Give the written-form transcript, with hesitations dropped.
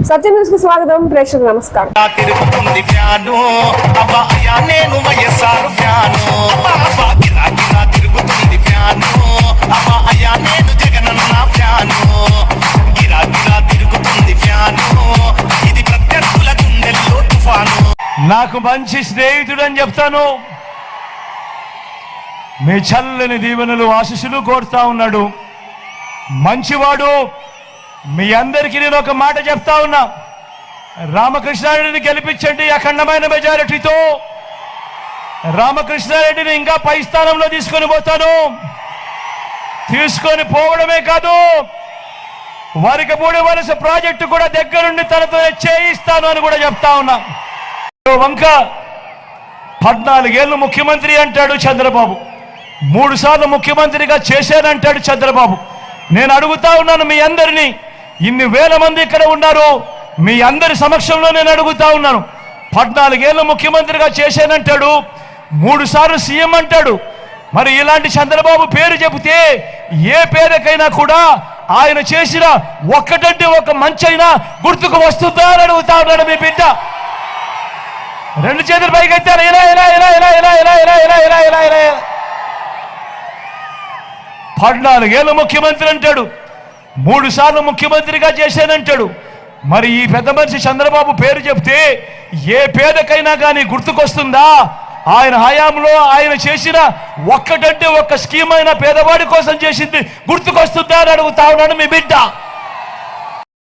సత్యం news కి స్వాగతం. ప్రేక్షకులకు నమస్కారం. నాకు మంచి స్నేహితుడు అని చెప్తాను. మీ చల్లని దీవెనలు ఆశీస్సులు కోరుతా ఉన్నాడు. మంచివాడు. మీ అందరికీ నేను ఒక మాట చెప్తా ఉన్నా, రామకృష్ణారెడ్డిని గెలిపించండి అఖండమైన మెజారిటీతో. రామకృష్ణారెడ్డిని ఇంకా పై స్థానంలో తీసుకొని పోతాను. తీసుకొని పోవడమే కాదు, వరికపూడి వలస ప్రాజెక్టు కూడా దగ్గరుండి తనతో చేయిస్తాను అని కూడా చెప్తా ఉన్నా. వంక 14 ఏళ్ళు ముఖ్యమంత్రి అంటాడు చంద్రబాబు, 3 సార్లు ముఖ్యమంత్రిగా చేశానంటాడు చంద్రబాబు. నేను అడుగుతా ఉన్నాను మీ అందరినీ, ఇన్ని వేల మంది ఇక్కడ ఉన్నారు, మీ అందరి సమక్షంలో నేను అడుగుతా ఉన్నాను. 14 ఏళ్ళు ముఖ్యమంత్రిగా చేశానంటాడు, 3 సార్లు సీఎం అంటాడు. మరి ఇలాంటి చంద్రబాబు పేరు చెబితే ఏ పేరుకైనా కూడా ఆయన చేసిన ఒక్కటంటే ఒక మంచైనా గుర్తుకు వస్తుందా అని అడుగుతా ఉన్నాడు మీ బిడ్డ. 2 చేతులు పైకి ఎత్తారు. ఇలా ఇలా ఇలా ఇలా ఇలా ఇలా ఇలా ఇలా ఇలా ఇలా ఇలా 14 ఏళ్ళు ముఖ్యమంత్రి అంటాడు, 3 సార్లు ముఖ్యమంత్రిగా చేశానంటాడు. మరి ఈ పెద్ద మనిషి చంద్రబాబు పేరు చెప్తే ఏ పేదకైనా కానీ గుర్తుకొస్తుందా? ఆయన హయాంలో ఆయన చేసిన ఒక్కటంటే ఒక్క స్కీమ్ అయినా పేదవాడి కోసం చేసింది గుర్తుకొస్తుందా అని అడుగుతా ఉన్నాడు మీ బిడ్డ.